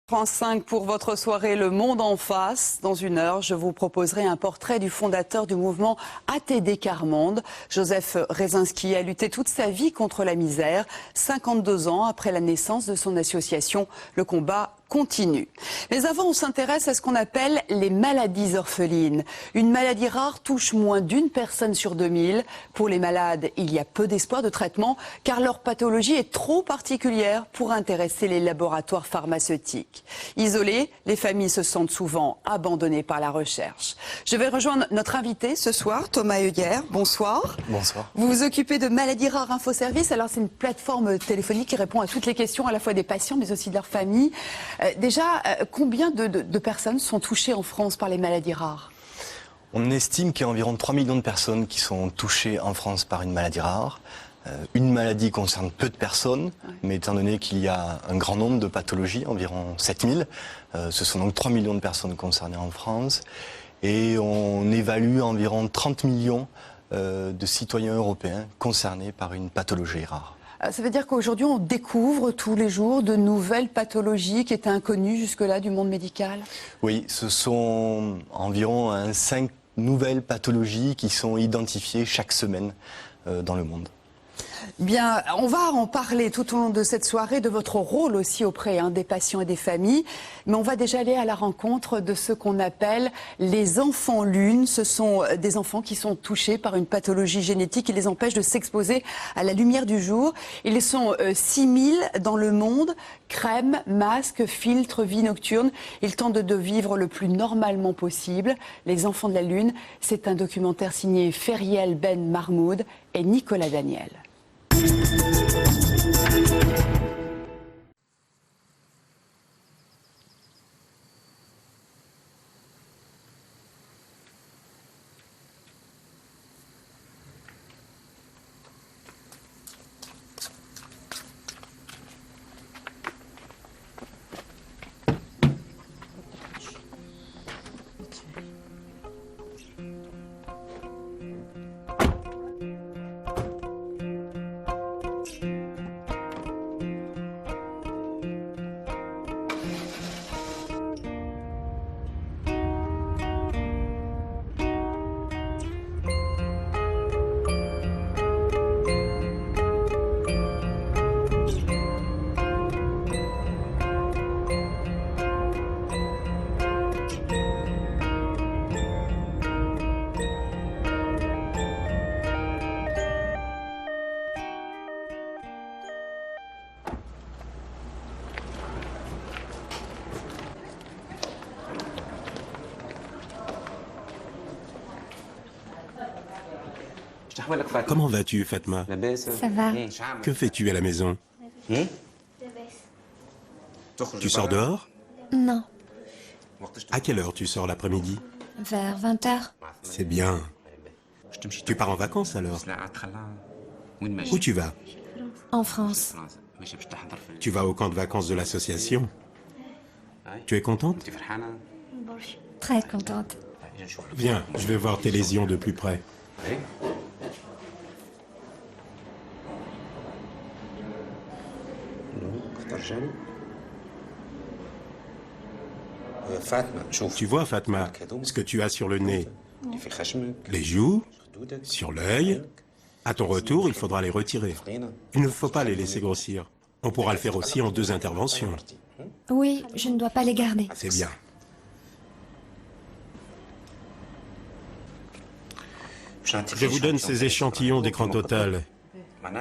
France 5 pour votre soirée Le Monde en face. Dans une heure, je vous proposerai un portrait du fondateur du mouvement ATD Quart-Monde. Joseph Rezinski a lutté toute sa vie contre la misère. 52 ans après la naissance de son association, le combat continue. Mais avant, on s'intéresse à ce qu'on appelle les maladies orphelines. Une maladie rare touche moins d'une personne sur 2000. Pour les malades, il y a peu d'espoir de traitement car leur pathologie est trop particulière pour intéresser les laboratoires pharmaceutiques. Isolées, les familles se sentent souvent abandonnées par la recherche. Je vais rejoindre notre invité ce soir, Thomas Heuguer. Bonsoir. Bonsoir. Vous vous occupez de Maladies Rares Infoservice. Alors c'est une plateforme téléphonique qui répond à toutes les questions à la fois des patients mais aussi de leur famille. Combien de personnes sont touchées en France par les maladies rares? On estime qu'il y a environ 3 millions de personnes qui sont touchées en France par une maladie rare. Une maladie concerne peu de personnes, mais étant donné qu'il y a un grand nombre de pathologies, environ 7000, ce sont donc 3 millions de personnes concernées en France. Et on évalue environ 30 millions de citoyens européens concernés par une pathologie rare. Ça veut dire qu'aujourd'hui, on découvre tous les jours de nouvelles pathologies qui étaient inconnues jusque-là du monde médical? Oui, ce sont environ 5 nouvelles pathologies qui sont identifiées chaque semaine dans le monde. Bien, on va en parler tout au long de cette soirée, de votre rôle aussi auprès des patients et des familles. Mais on va déjà aller à la rencontre de ce qu'on appelle les enfants lunes. Ce sont des enfants qui sont touchés par une pathologie génétique qui les empêche de s'exposer à la lumière du jour. Ils sont 6000 dans le monde. Crème, masque, filtre, vie nocturne. Ils tentent de vivre le plus normalement possible. Les enfants de la Lune, c'est un documentaire signé Feriel Ben Mahmoud et Nicolas Daniel. Comment vas-tu, Fatma? Ça va. Que fais-tu à la maison? Tu sors dehors? Non, À quelle heure tu sors l'après-midi? vers 20h. C'est bien. Tu pars en vacances alors? Où tu vas? En France. Tu vas au camp de vacances de l'association? Tu es contente? Très contente. Viens, je vais voir tes lésions de plus près. Tu vois, Fatma, ce que tu as sur le nez, les joues, sur l'œil. À ton retour, il faudra les retirer. Il ne faut pas les laisser grossir. On pourra le faire aussi en 2 interventions. Oui, je ne dois pas les garder. C'est bien. Je vous donne ces échantillons d'écran total.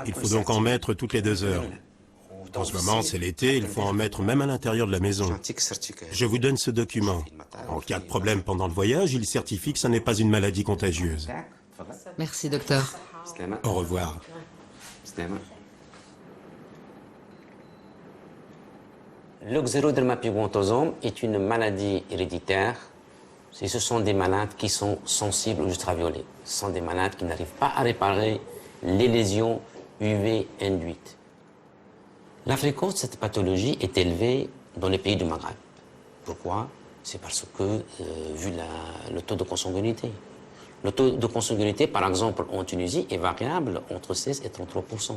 Il faut donc en mettre toutes les 2 heures. En ce moment, c'est l'été, il faut en mettre même à l'intérieur de la maison. Je vous donne ce document. En cas de problème pendant le voyage, il certifie que ça n'est pas une maladie contagieuse. Merci, docteur. Au revoir. Le xérodermapigmentosome est une maladie héréditaire. Et ce sont des malades qui sont sensibles aux ultraviolets. Ce sont des malades qui n'arrivent pas à réparer les lésions UV induites. La fréquence de cette pathologie est élevée dans les pays du Maghreb. Pourquoi? C'est parce que, vu le taux de consanguinité. Le taux de consanguinité, par exemple, en Tunisie, est variable entre 16 et 33%.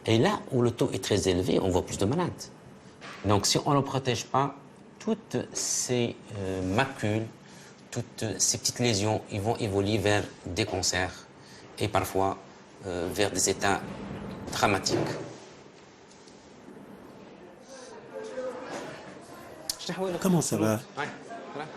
Et là où le taux est très élevé, on voit plus de malades. Donc si on ne le protège pas, toutes ces macules, toutes ces petites lésions, ils vont évoluer vers des cancers et parfois vers des états dramatiques. Comment ça va? Ouais, voilà.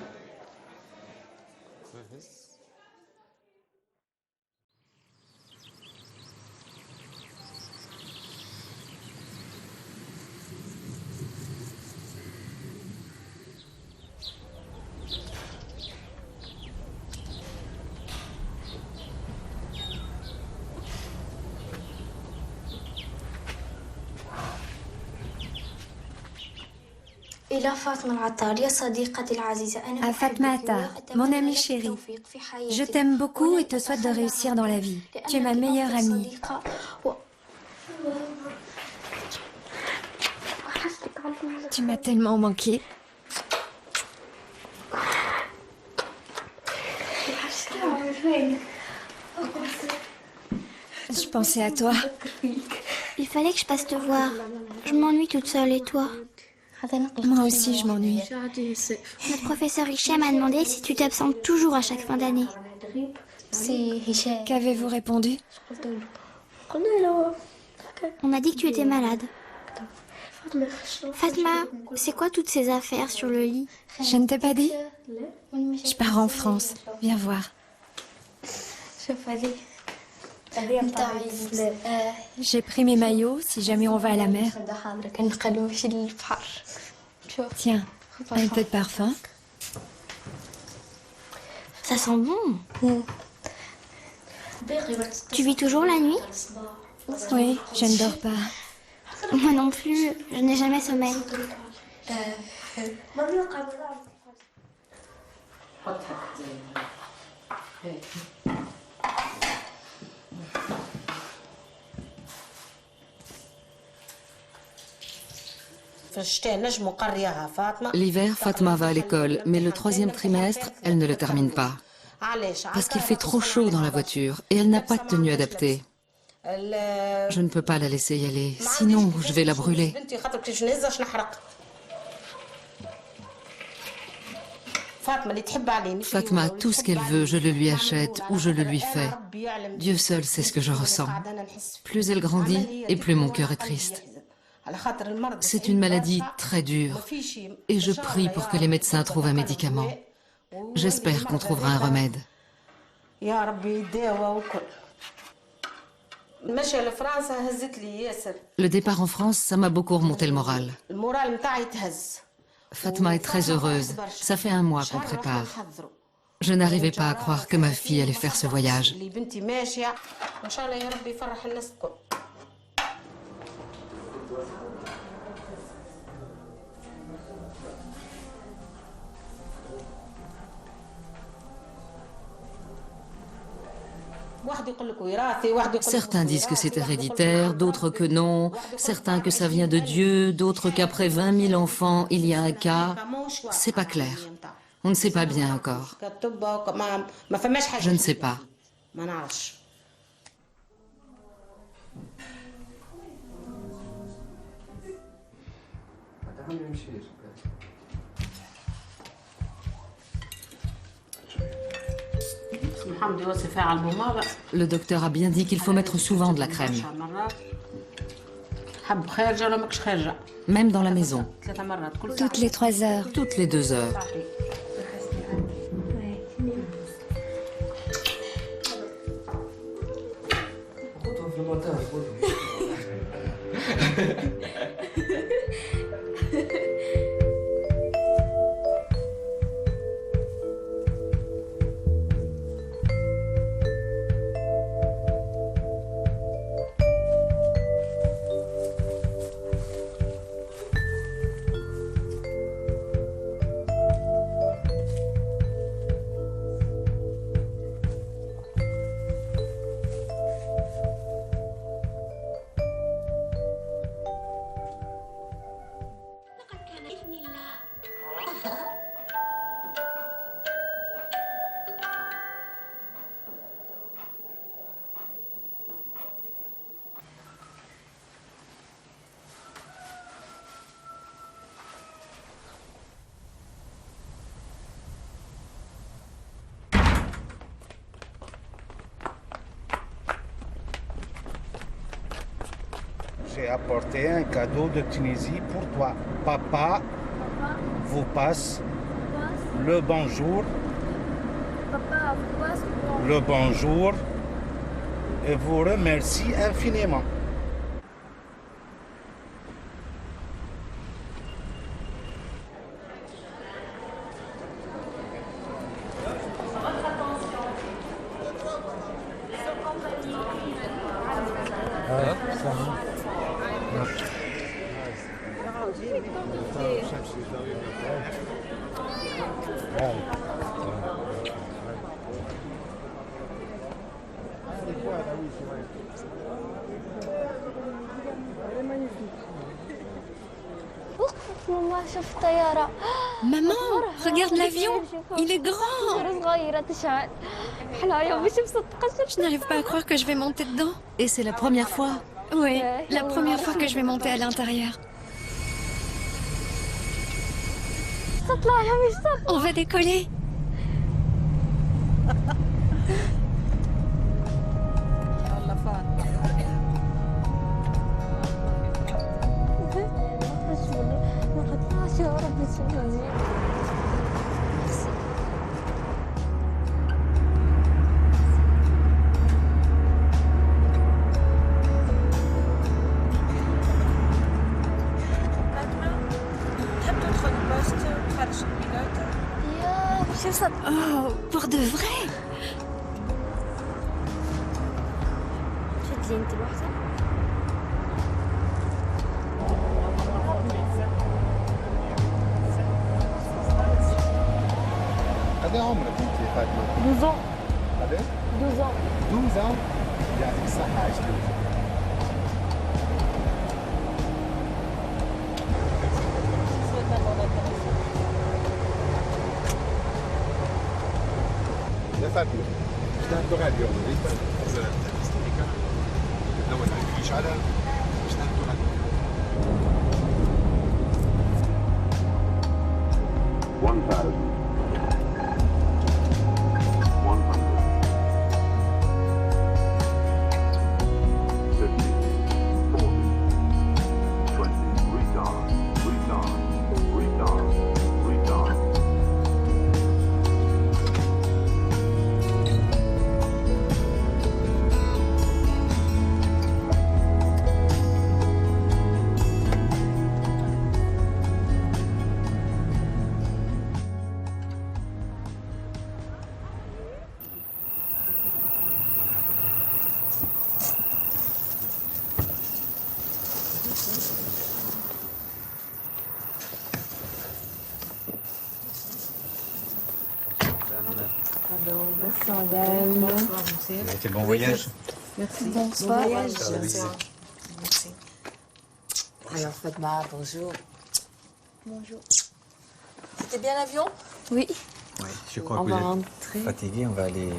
À Fatma Attar, mon amie chérie, je t'aime beaucoup et te souhaite de réussir dans la vie. Tu es ma meilleure amie. Tu m'as tellement manqué. Je pensais à toi. Il fallait que je passe te voir. Je m'ennuie toute seule et toi? Moi aussi, je m'ennuie. Notre professeur Hichem m'a demandé si tu t'absentes toujours à chaque fin d'année. Qu'avez-vous répondu? On a dit que tu étais malade. Fatma, c'est quoi toutes ces affaires sur le lit? Je ne t'ai pas dit? Je pars en France. Viens voir. J'ai pris mes maillots si jamais on va à la mer. Tiens, un peu de parfum. Ça sent bon. Tu vis toujours la nuit? Oui, je ne dors pas. Moi non plus, je n'ai jamais sommeil. L'hiver, Fatma va à l'école, mais le 3e trimestre, elle ne le termine pas. Parce qu'il fait trop chaud dans la voiture et elle n'a pas de tenue adaptée. Je ne peux pas la laisser y aller, sinon je vais la brûler. Fatma a tout ce qu'elle veut, je le lui achète ou je le lui fais. Dieu seul sait ce que je ressens. Plus elle grandit et plus mon cœur est triste. C'est une maladie très dure et je prie pour que les médecins trouvent un médicament. J'espère qu'on trouvera un remède. Le départ en France, ça m'a beaucoup remonté le moral. Fatma est très heureuse. Ça fait 1 mois qu'on prépare. Je n'arrivais pas à croire que ma fille allait faire ce voyage. Certains disent que c'est héréditaire, d'autres que non, certains que ça vient de Dieu, d'autres qu'après 20 000 enfants, il y a un cas. C'est pas clair. On ne sait pas bien encore. Je ne sais pas. Le docteur a bien dit qu'il faut mettre souvent de la crème. Même dans la maison. Toutes les 3 heures. Toutes les 2 heures. J'ai apporté un cadeau de Tunisie pour toi. Papa vous passe le bonjour. Le bonjour et vous remercie infiniment. Maman, regarde l'avion. Il est grand. Je n'arrive pas à croire que je vais monter dedans. Et c'est la première fois. Oui, la première fois que je vais monter à l'intérieur. On va décoller. Oh, pour de vrai? قد عمرك انت يا فاطمه؟ 12 ans. قد 12 ans. 12 ans. يعطيك الصحة عشتي. يا فاطمة، ايش نهضروا اليوم؟ الأول نعيش على ايش نهضروا اليوم؟ 1,000. Vous avez fait bon voyage. Merci. Bonsoir. Bon voyage. Merci. Alors Fatma, bonjour. Bonjour. C'était bien l'avion? Oui. Oui, je crois On que va vous êtes rentrer. fatigué. On va aller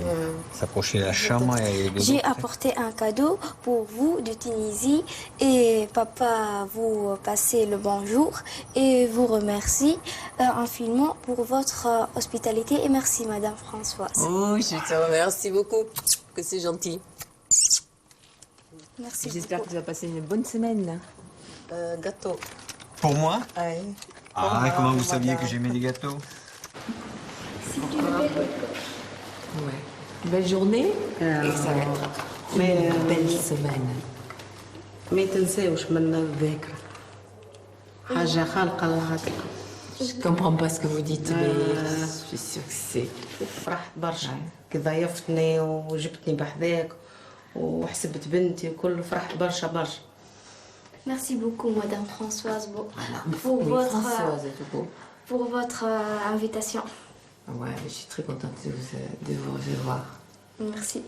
s'approcher de la chambre. Et J'ai apporté un cadeau pour vous de Tunisie et papa vous passez le bonjour et vous remercie infiniment pour votre hospitalité et merci Madame Françoise. Oh, je te remercie beaucoup. Que c'est gentil. Merci. J'espère que tu vas passer une bonne semaine. Gâteau. Pour moi? Ouais. Ah, comment vous saviez que j'aimais les gâteaux? Ouais. Belle journée et ça va être une belle semaine. ما تنساوش منا الذاكرة حاجة خالقة لخاطرك. Je comprends pas ce que vous dites, mais je suis sûre que c'est... فرحت برشا كي ضيفتني وجبتني بحذاك وحسبت بنتي وكل فرحت برشا برشا. Merci beaucoup Madame Françoise Pour Françoise et tout beau. pour votre invitation. Ouais, je suis très contente de vous revoir. Merci.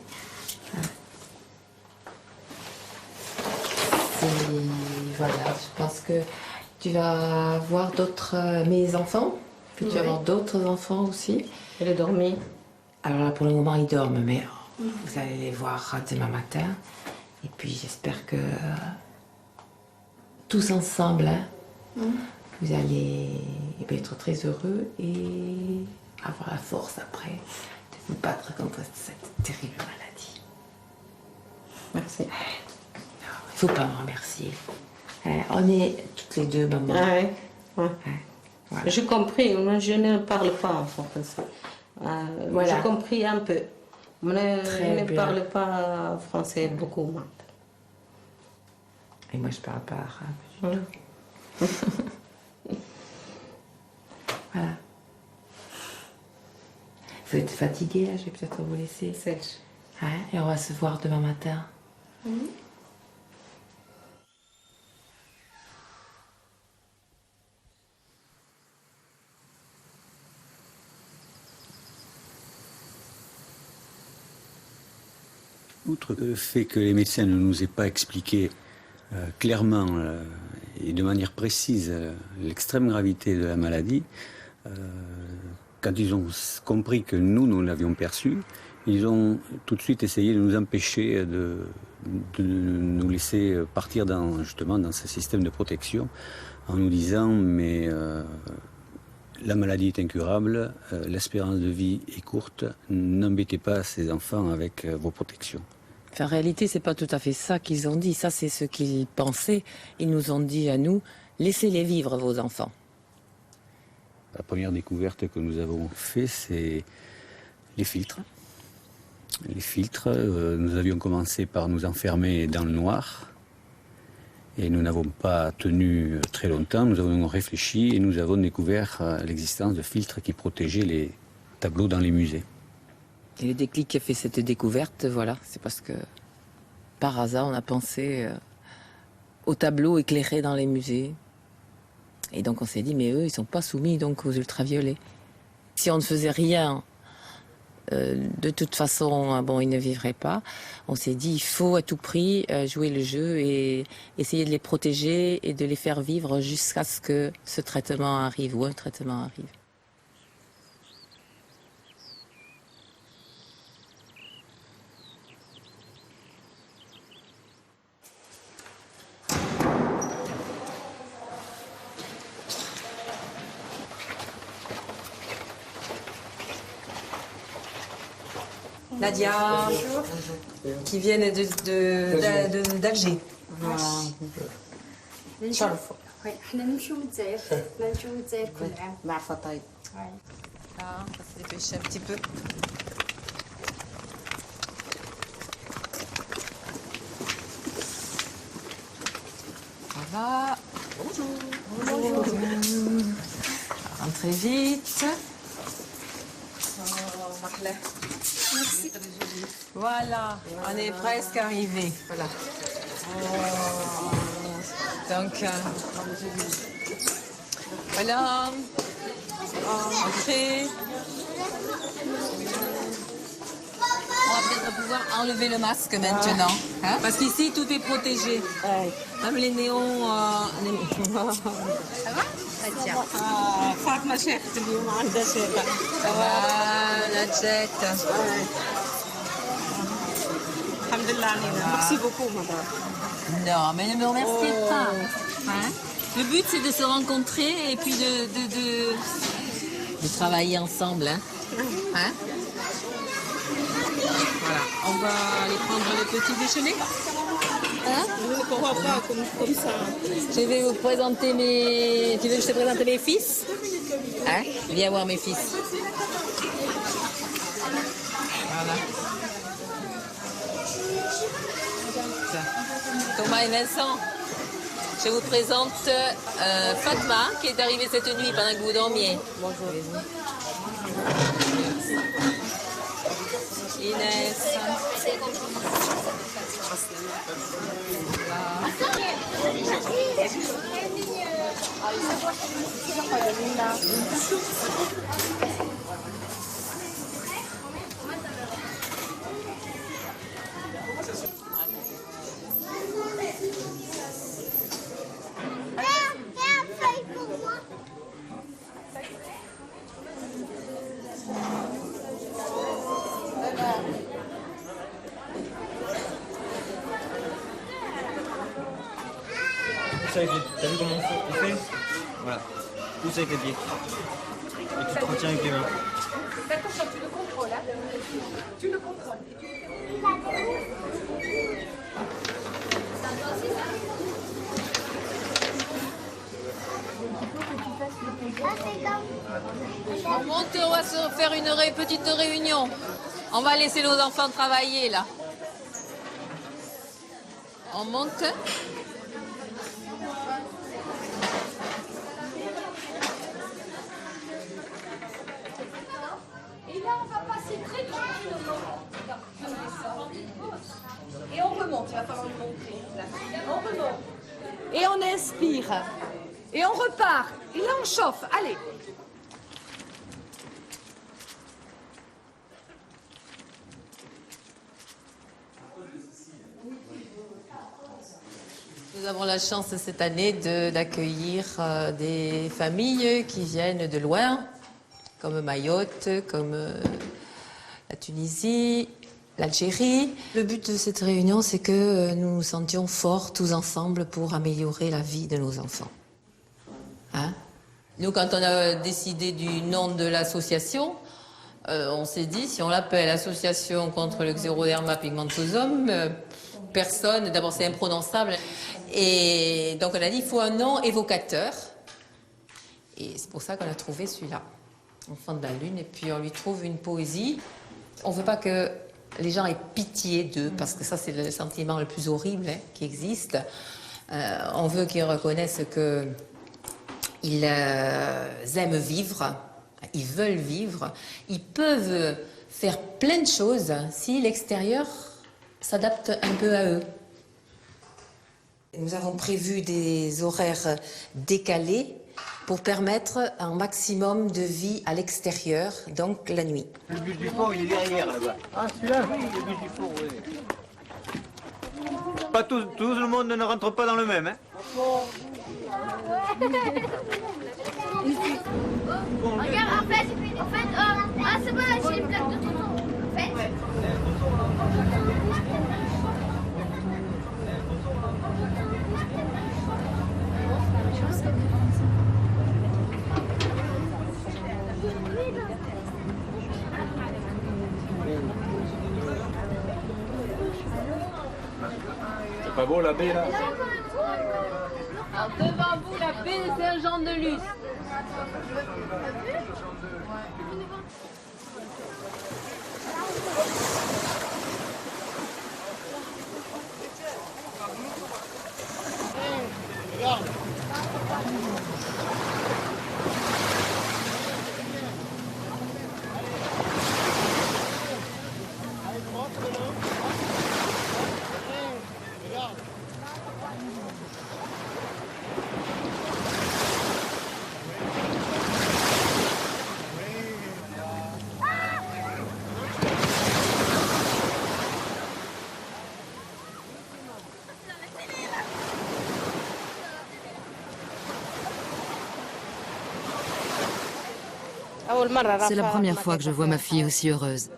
Voilà, je pense que tu vas voir d'autres... mes enfants, puis tu vas voir d'autres enfants aussi. Elle est dormie. Alors là, pour le moment, ils dorment, mais vous allez les voir demain matin. Et puis, j'espère que tous ensemble, hein, vous allez être très heureux et avoir la force après de vous battre contre cette terrible maladie. Merci. Non, Faut pas me remercier. On est toutes les deux, maman. Ah ouais. Ouais. Voilà. J'ai compris, moi je ne parle pas en français. Voilà. J'ai compris un peu. Mais je Très ne bien. parle pas français beaucoup maintenant. Et moi, je parle pas arabe du tout. Voilà. Vous êtes fatigué là, je vais peut-être vous laisser. Ouais, et on va se voir demain matin. Outre le fait que les médecins ne nous aient pas expliqué clairement et de manière précise l'extrême gravité de la maladie, quand ils ont compris que nous l'avions perçu, ils ont tout de suite essayé de nous empêcher de nous laisser partir justement dans ce système de protection en nous disant mais la maladie est incurable, l'espérance de vie est courte, n'embêtez pas ces enfants avec vos protections. En réalité, c'est pas tout à fait ça qu'ils ont dit. Ça, c'est ce qu'ils pensaient. Ils nous ont dit à nous, laissez-les vivre, vos enfants. La première découverte que nous avons faite, c'est les filtres. Les filtres, nous avions commencé par nous enfermer dans le noir. Et nous n'avons pas tenu très longtemps. Nous avons réfléchi et nous avons découvert l'existence de filtres qui protégeaient les tableaux dans les musées. Et le déclic qui a fait cette découverte, voilà, c'est parce que par hasard, on a pensé aux tableaux éclairés dans les musées. Et donc on s'est dit, mais eux, ils sont pas soumis donc aux ultraviolets. Si on ne faisait rien, de toute façon, bon, ils ne vivraient pas. On s'est dit, il faut à tout prix jouer le jeu et essayer de les protéger et de les faire vivre jusqu'à ce que ce traitement arrive ou un traitement arrive. Nadia, qui viennent d'Alger. نشوف احنا نمشيو للجزائر ما نمشيو للجزائر كل عام مع فطايب. Ah, ça se dépêche un petit peu. Voilà. Bonjour. Bonjour. Rentrez vite. Merci. Voilà, on est presque arrivé. Voilà. Donc, voilà. Entrez. On va peut-être pouvoir enlever le masque maintenant. Hein? Parce qu'ici, tout est protégé. Même les néons. Ça va? Tiens. Fatma Cheikh, ça va, la jet. Alhamdulillah, merci beaucoup, madame. Non, mais ne me remerciez pas. Hein? Le but, c'est de se rencontrer et puis de travailler ensemble. Hein? Hein? Voilà, on va aller prendre le petit déjeuner. Hein? Pourquoi pas comme ça? Je vais vous présenter mes... Tu veux que je te présente mes fils? Hein? Viens voir mes fils. Voilà. Thomas et Vincent, je vous présente Fatma, qui est arrivée cette nuit pendant que vous dormiez. Bonjour. Inès. T'as vu comment on fait? Voilà. Pousse avec les pieds. Et tu te retiens avec les mains. D'accord, tu le contrôles, hein? Tu le contrôles. On monte, on va se faire une petite réunion. On va laisser nos enfants travailler là. On monte. Et là, on va passer très tranquillement. Et on remonte, il va falloir le montrer. On remonte. Et on inspire. Et on repart. Et là, on chauffe. Allez. Nous avons la chance cette année d'accueillir des familles qui viennent de loin, comme Mayotte, comme la Tunisie, l'Algérie. Le but de cette réunion, c'est que nous nous sentions forts tous ensemble pour améliorer la vie de nos enfants. Hein? Nous, quand on a décidé du nom de l'association, on s'est dit, si on l'appelle Association contre le Xeroderma pigmentosum, personne, d'abord c'est imprononçable. Et donc on a dit, il faut un nom évocateur. Et c'est pour ça qu'on a trouvé celui-là, Enfant de la Lune. Et puis on lui trouve une poésie. On ne veut pas que les gens aient pitié d'eux, parce que ça c'est le sentiment le plus horrible qui existe. On veut qu'ils reconnaissent qu'ils aiment vivre, ils veulent vivre, ils peuvent faire plein de choses si l'extérieur s'adapte un peu à eux. Nous avons prévu des horaires décalés pour permettre un maximum de vie à l'extérieur, donc la nuit. Le bus du fond, il est derrière là-bas. Ah, celui-là, oui, le bus du fond, oui. Pas tout le monde ne rentre pas dans le même, hein. Regarde, en fait, c'est bon, j'ai une plaque de tonton. En fait. C'est pas beau la baie là? Alors, devant vous, la baie de Saint-Jean-de-Luz. C'est la première fois que je vois ma fille aussi heureuse.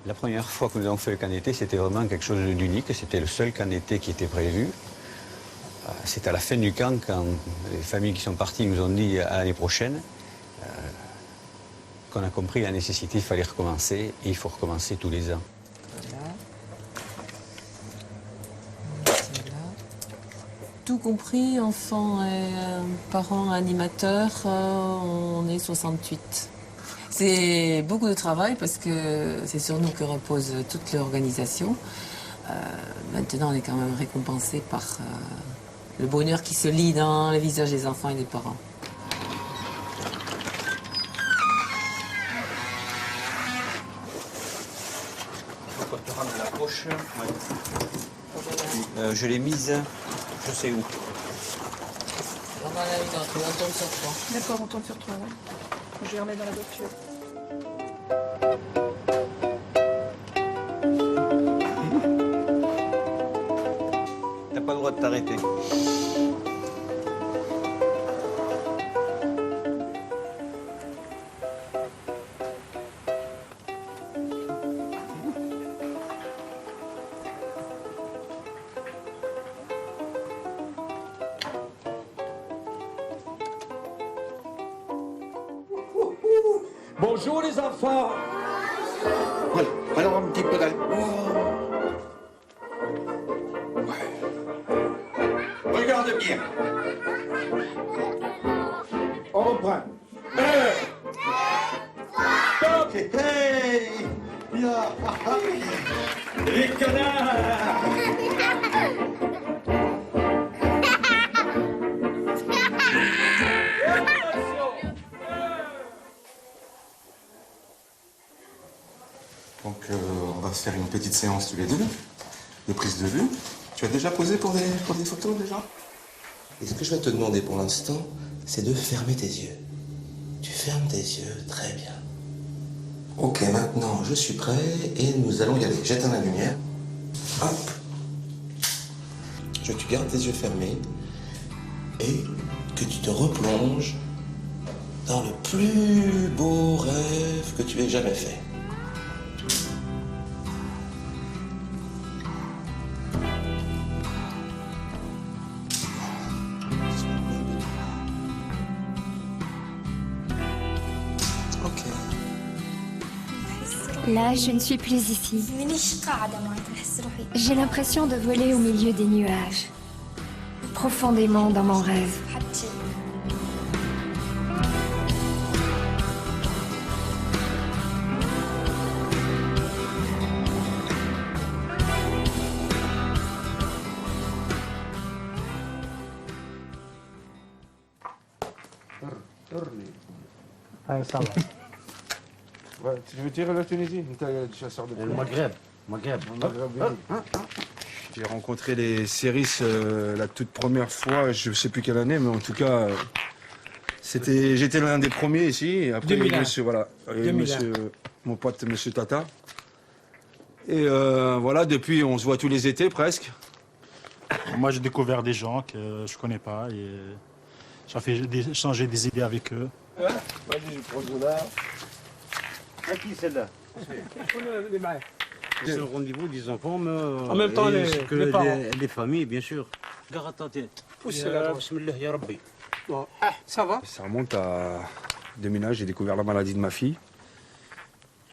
La première fois que nous avons fait le camp d'été, c'était vraiment quelque chose d'unique. C'était le seul camp d'été qui était prévu. C'est à la fin du camp, quand les familles qui sont parties nous ont dit à l'année prochaine, qu'on a compris la nécessité, il fallait recommencer, et il faut recommencer tous les ans. Tout compris, enfants et parents animateurs, on est 68. C'est beaucoup de travail parce que c'est sur nous que repose toute l'organisation. Maintenant, on est quand même récompensé par le bonheur qui se lit dans les visages des enfants et des parents. La poche, je l'ai mise, je sais où. On en a une autre, on tombe sur 3. D'accord, on tombe sur 3, ouais. Je vais remettre dans la voiture. T'as pas le droit de t'arrêter. Bonjour les enfants. Voilà, alors un petit peu d'aller. Regarde bien. On reprend. Stop. Hey. Bien. Les canards. Donc on va se faire une petite séance tous les deux, de prise de vue. Tu as déjà posé pour des photos déjà? Et ce que je vais te demander pour l'instant, c'est de fermer tes yeux. Tu fermes tes yeux, très bien. Ok, maintenant je suis prêt et nous allons y aller. J'éteins la lumière. Hop. Tu gardes tes yeux fermés et que tu te replonges dans le plus beau rêve que tu aies jamais fait. Là, je ne suis plus ici. J'ai l'impression de voler au milieu des nuages, profondément dans mon rêve. Ah, ça va. Ouais, tu veux tirer la Tunisie? Chasseur de Le Maghreb. J'ai rencontré les Séris la toute première fois, je ne sais plus quelle année, mais en tout cas, j'étais l'un des premiers ici. Et après, 2001. Mon pote, monsieur Tata. Et voilà, depuis, on se voit tous les étés presque. Moi, j'ai découvert des gens que je connais pas et j'ai fait échanger des idées avec eux. Vas-y, je prends cela. À qui celle-là? C'est le rendez-vous des enfants, mais en même temps, les parents. Les familles, bien sûr. Garde ta tête. Pousse-la. Bismillah, ya Rabbi. Bon. Ça va? Ça remonte à 2001, j'ai découvert la maladie de ma fille.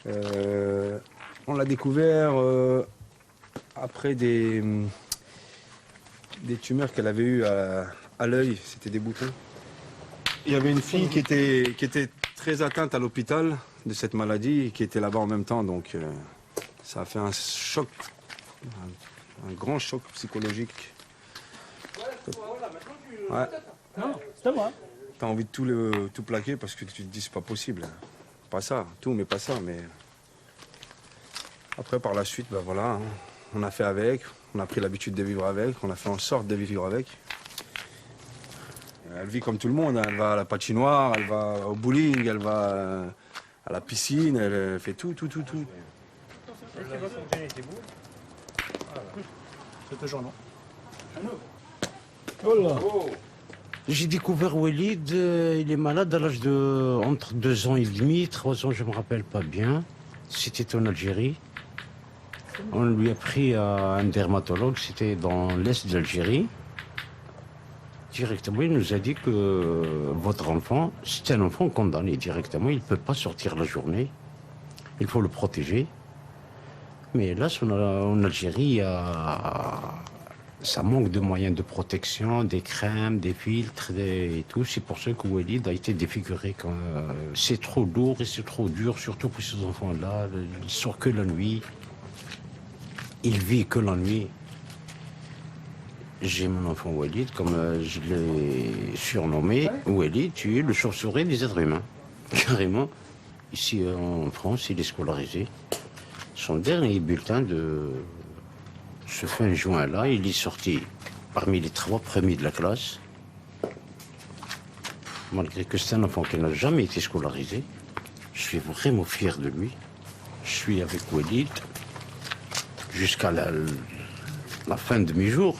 On l'a découvert après des tumeurs qu'elle avait eues à l'œil, c'était des boutons. Il y avait une fille qui était très atteinte à l'hôpital de cette maladie et qui était là-bas en même temps, donc ça a fait un choc, un grand choc psychologique. Ouais. Non, c'est moi. T'as envie de tout plaquer parce que tu te dis c'est pas possible. Pas ça, tout, mais pas ça. Mais après, par la suite, ben voilà, hein, on a fait avec, on a pris l'habitude de vivre avec, on a fait en sorte de vivre avec. Elle vit comme tout le monde, hein. Elle va à la patinoire, elle va au bowling, elle va à la piscine, elle fait tout. C'est toujours non. Oh là. J'ai découvert Walid, il est malade à l'âge de entre 2 ans et demi, 3 ans, je me rappelle pas bien. C'était en Algérie. On lui a pris à un dermatologue, c'était dans l'est de l'Algérie. Directement, il nous a dit que votre enfant, c'est un enfant condamné directement, il ne peut pas sortir la journée. Il faut le protéger. Mais là, en Algérie, il y a Ça manque de moyens de protection, des crèmes, des filtres et tout. C'est pour ça que Walid a été défiguré. C'est trop lourd et c'est trop dur, surtout pour ces enfants-là. Il sort que la nuit. Il vit que la nuit. J'ai mon enfant Walid, comme je l'ai surnommé. Walid, tu es le chauve-souris des êtres humains. Carrément. Ici en France, il est scolarisé. Son dernier bulletin de ce fin juin-là, il est sorti parmi les 3 premiers de la classe. Malgré que c'est un enfant qui n'a jamais été scolarisé, je suis vraiment fier de lui. Je suis avec Walid jusqu'à la fin de mes jours.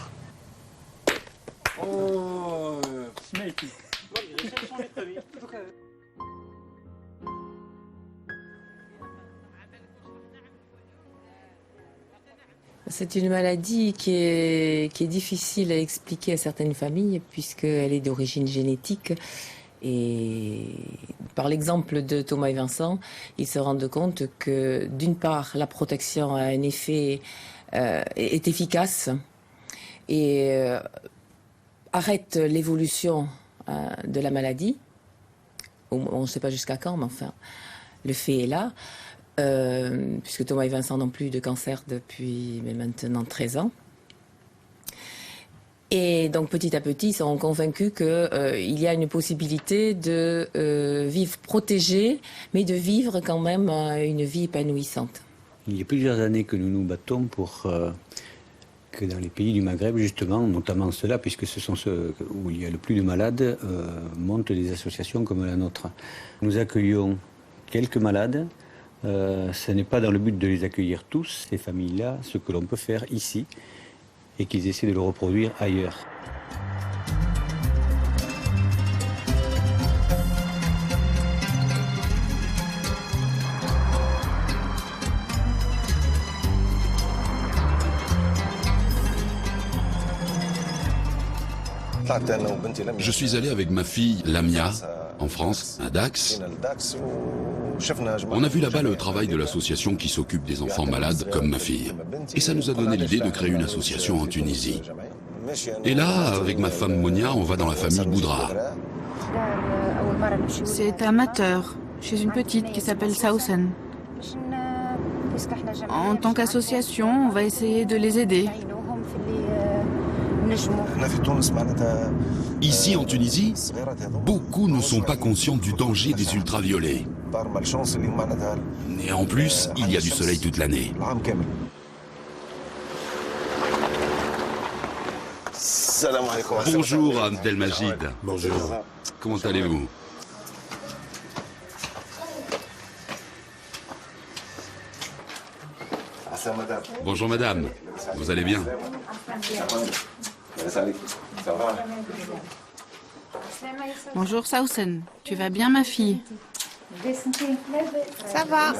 C'est une maladie qui est difficile à expliquer à certaines familles puisqu'elle est d'origine génétique. Et par l'exemple de Thomas et Vincent, ils se rendent compte que d'une part, la protection a un effet est efficace et arrête l'évolution de la maladie. On ne sait pas jusqu'à quand, mais enfin, le fait est là. Puisque Thomas et Vincent n'ont plus de cancer depuis maintenant 13 ans. Et donc petit à petit, ils sont convaincus qu'il y a une possibilité de vivre protégé, mais de vivre quand même une vie épanouissante. Il y a plusieurs années que nous nous battons pour que dans les pays du Maghreb, justement, notamment ceux-là, puisque ce sont ceux où il y a le plus de malades, montent des associations comme la nôtre. Nous accueillons quelques malades. Ce n'est pas dans le but de les accueillir tous, ces familles-là, ce que l'on peut faire ici, et qu'ils essaient de le reproduire ailleurs. Je suis allé avec ma fille Lamia, en France, à Dax. On a vu là-bas le travail de l'association qui s'occupe des enfants malades comme ma fille. Et ça nous a donné l'idée de créer une association en Tunisie. Et là, avec ma femme Monia, on va dans la famille Boudra. C'est amateur, chez une petite qui s'appelle Sausen. En tant qu'association, on va essayer de les aider. Ici en Tunisie, beaucoup ne sont pas conscients du danger des ultraviolets. Et en plus, il y a du soleil toute l'année. Bonjour Abdelmajid. Bonjour. Comment allez-vous? Bonjour madame, vous allez bien? Bonjour Sausen, tu vas bien ma fille? Ça va.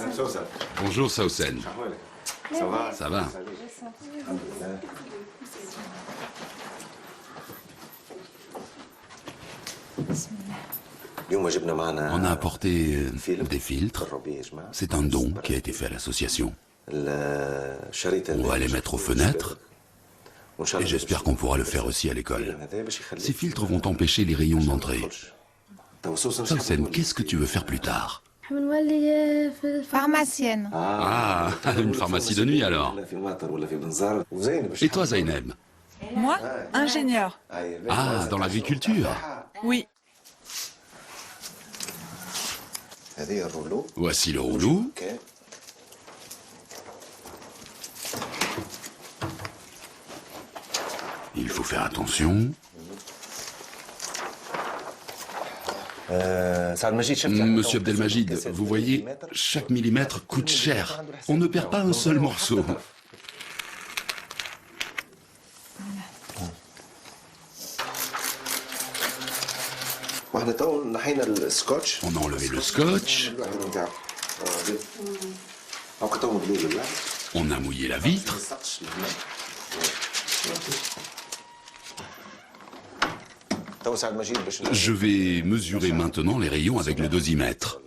Bonjour Sausen. Ça va. On a apporté des filtres. C'est un don qui a été fait à l'association. On va les mettre aux fenêtres. Et j'espère qu'on pourra le faire aussi à l'école. Ces filtres vont empêcher les rayons d'entrer. Sausen, qu'est-ce que tu veux faire plus tard? Pharmacienne. Ah, une pharmacie de nuit alors. Et toi Zaineb? Moi, ingénieur. Ah, dans l'agriculture? Oui. Voici le rouleau. Il faut faire attention. Monsieur Abdelmajid, vous voyez, chaque millimètre coûte cher. On ne perd pas un seul morceau. On a enlevé le scotch. On a mouillé la vitre. Je vais mesurer maintenant les rayons avec le dosimètre.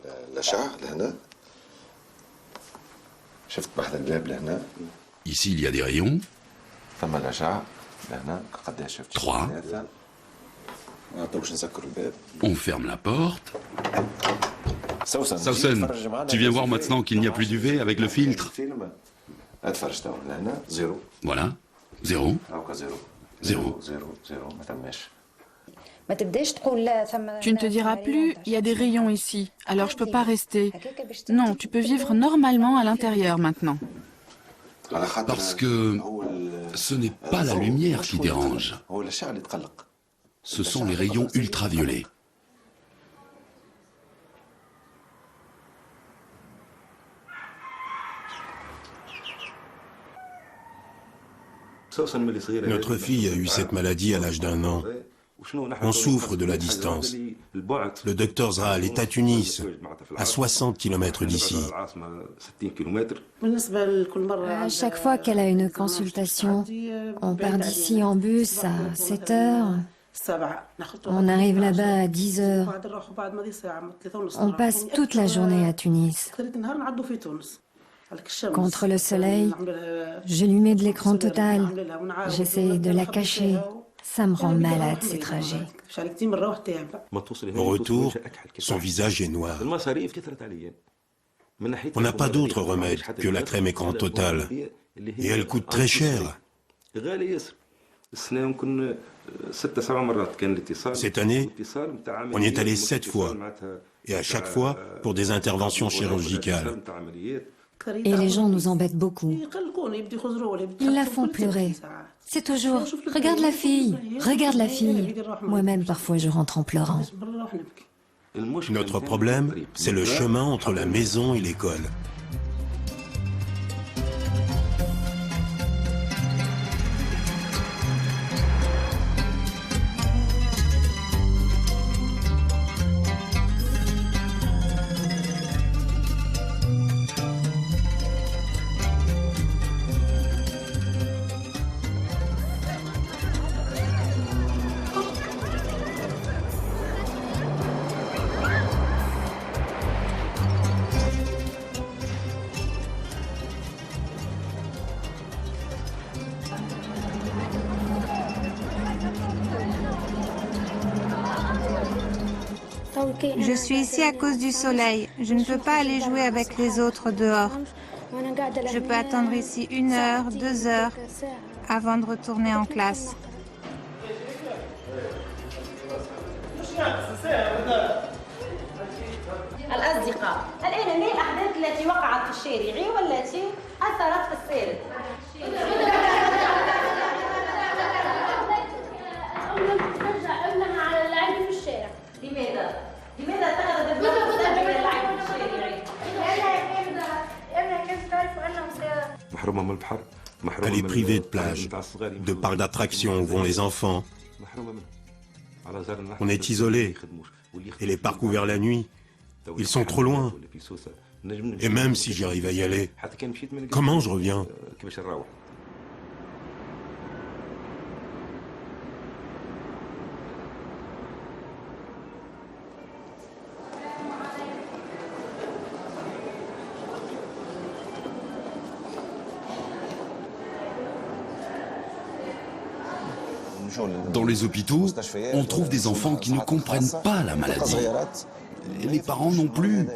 Ici, il y a des rayons. 3. On ferme la porte. Sausen, tu viens voir maintenant qu'il n'y a plus d'UV avec le filtre. Voilà. 0. 0. Tu ne te diras plus, il y a des rayons ici, alors je peux pas rester. Non, tu peux vivre normalement à l'intérieur maintenant. Parce que ce n'est pas la lumière qui dérange. Ce sont les rayons ultraviolets. Notre fille a eu cette maladie à l'âge d'1 an. On souffre de la distance. Le docteur Zraal est à Tunis, à 60 km d'ici. À chaque fois qu'elle a une consultation, on part d'ici en bus à 7 heures. On arrive là-bas à 10 heures. On passe toute la journée à Tunis. Contre le soleil, je lui mets de l'écran total. J'essaie de la cacher. Ça me rend malade, ces trajets. Au retour, son visage est noir. On n'a pas d'autre remède que la crème écran total. Et elle coûte très cher. Cette année, on y est allé 7 fois. Et à chaque fois, pour des interventions chirurgicales. Et les gens nous embêtent beaucoup. Ils la font pleurer. C'est toujours « Regarde la fille, regarde la fille ». Moi-même, parfois, je rentre en pleurant. Notre problème, c'est le chemin entre la maison et l'école. Je suis ici à cause du soleil. Je ne peux pas aller jouer avec les autres dehors. Je peux attendre ici 1 heure, 2 heures avant de retourner en classe. الأصدقاء الآن ما الأحداث التي وقعت في الشارع والتي أثرت في السير؟ ترجع ابنها على اللعب في الشارع. لماذا؟ لماذا اتخذت ابنها مسافر إلى اللعب في الشارع؟ لأنها كانت تعرف أنه سيارة. محرومة من البحر. Elle est privée de plage, de parcs d'attractions où vont les enfants. On est isolé. Et les parcs ouverts la nuit, ils sont trop loin. Et même si j'arrive à y aller, comment je reviens ? Dans les hôpitaux, on trouve des enfants qui ne comprennent pas la maladie. Et les parents non plus.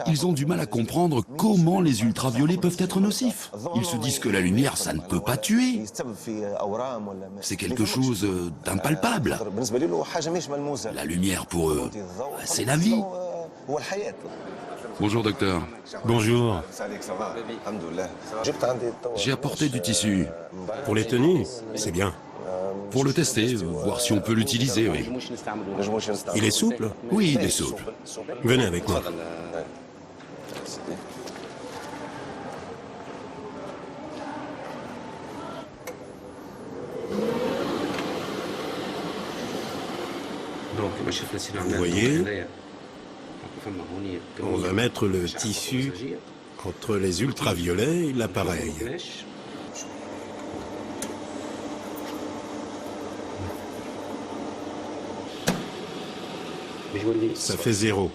Ils ont du mal à comprendre comment les ultraviolets peuvent être nocifs. Ils se disent que la lumière, ça ne peut pas tuer. C'est quelque chose d'impalpable. La lumière, pour eux, c'est la vie. Bonjour, docteur. Bonjour. J'ai apporté du tissu. Pour les tenues, c'est bien. Pour le tester, voir si on peut l'utiliser, oui. Il est souple ? Oui, il est souple. Venez avec moi. Vous voyez, on va mettre le tissu entre les ultraviolets et l'appareil. Ça fait 0.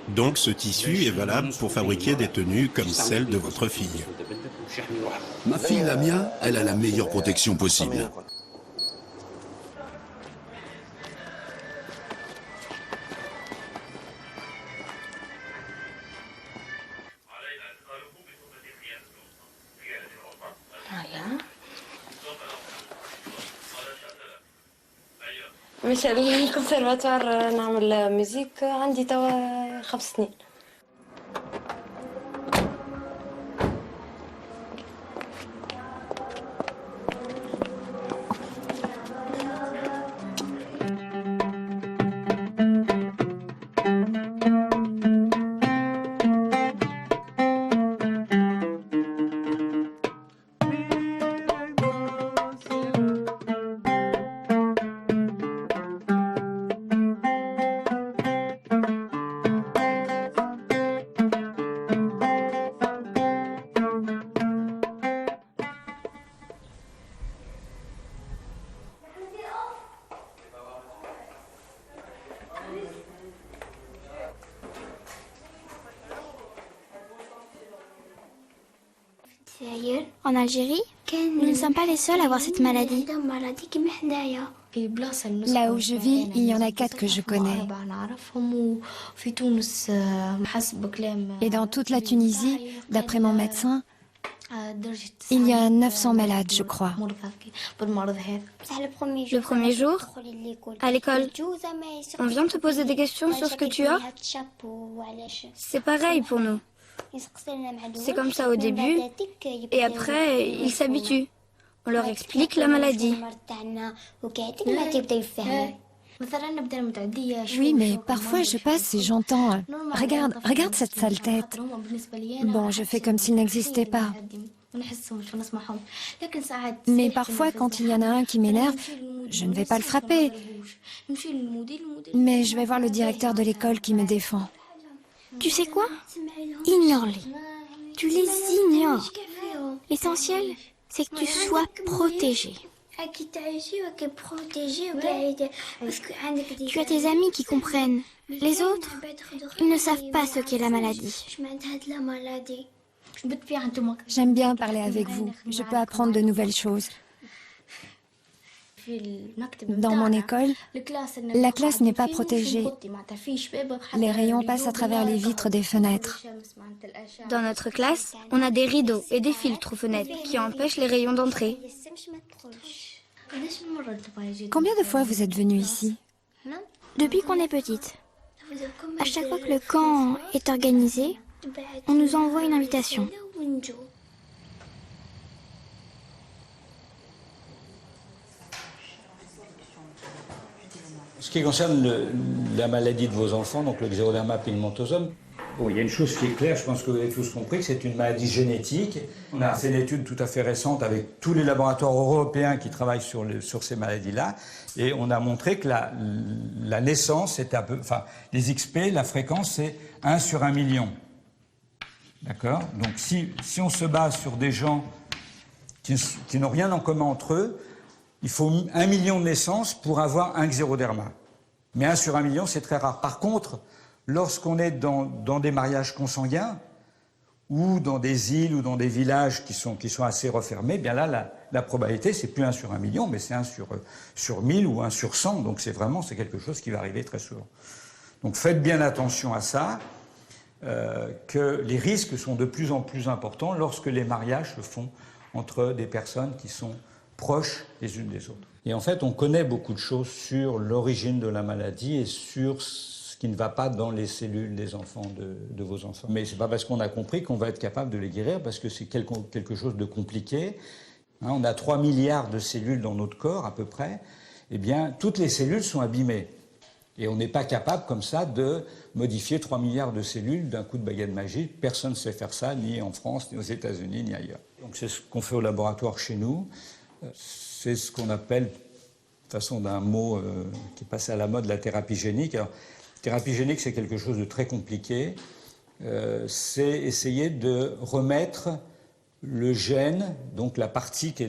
Donc ce tissu est valable pour fabriquer des tenues comme celle de votre fille. Ma fille Lamia, elle a la meilleure protection possible. مشى الكونسيرفاتوار نعمل ميوزيك عندي توا 5 سنين. En Algérie, nous ne sommes pas les seuls à avoir cette maladie. Là où je vis, il y en a 4 que je connais. Et dans toute la Tunisie, d'après mon médecin, il y a 900 malades, je crois. Le premier jour, à l'école, on vient te poser des questions sur ce que tu as. C'est pareil pour nous. C'est comme ça au début, et après, ils s'habituent. On leur explique la maladie. Oui, mais parfois je passe et j'entends « Regarde cette sale tête ». Bon, je fais comme s'il n'existait pas. Mais parfois, quand il y en a un qui m'énerve, je ne vais pas le frapper. Mais je vais voir le directeur de l'école qui me défend. Tu sais quoi? Ignore-les. Tu les ignores. L'essentiel, c'est que tu sois protégé. Tu as tes amis qui comprennent. Les autres, ils ne savent pas ce qu'est la maladie. J'aime bien parler avec vous. Je peux apprendre de nouvelles choses. Dans mon école, la classe n'est pas protégée. Les rayons passent à travers les vitres des fenêtres. Dans notre classe, on a des rideaux et des filtres aux fenêtres qui empêchent les rayons d'entrer. Combien de fois vous êtes venu ici? Depuis qu'on est petite. À chaque fois que le camp est organisé, on nous envoie une invitation. Ce qui concerne la maladie de vos enfants, donc le xéroderma pigmentosum, bon, il y a une chose qui est claire, je pense que vous avez tous compris, que c'est une maladie génétique. On a fait une étude tout à fait récente avec tous les laboratoires européens qui travaillent sur ces maladies-là, et on a montré que la naissance était enfin, les XP, la fréquence, c'est 1 sur 1 million. D'accord? Donc si on se base sur des gens qui n'ont rien en commun entre eux, il faut 1 million de naissances pour avoir un xéroderma. Mais 1 sur 1 million, c'est très rare. Par contre, lorsqu'on est dans des mariages consanguins, ou dans des îles ou dans des villages qui sont assez refermés, eh bien là, la probabilité, c'est plus 1 sur 1 million, mais c'est 1 sur 1000 ou 1 sur 100. Donc c'est quelque chose qui va arriver très souvent. Donc faites bien attention à ça, que les risques sont de plus en plus importants lorsque les mariages se font entre des personnes qui sont proches les unes des autres. Et en fait, on connaît beaucoup de choses sur l'origine de la maladie et sur ce qui ne va pas dans les cellules des enfants, de vos enfants. Mais ce n'est pas parce qu'on a compris qu'on va être capable de les guérir, parce que c'est quelque chose de compliqué. Hein, on a 3 milliards de cellules dans notre corps, à peu près. Eh bien, toutes les cellules sont abîmées. Et on n'est pas capable, comme ça, de modifier 3 milliards de cellules d'un coup de baguette magique. Personne ne sait faire ça, ni en France, ni aux États-Unis, ni ailleurs. Donc c'est ce qu'on fait au laboratoire chez nous. C'est ce qu'on appelle, de façon d'un mot qui est passé à la mode, la thérapie génique. Alors, thérapie génique, c'est quelque chose de très compliqué. C'est essayer de remettre le gène, donc la partie qui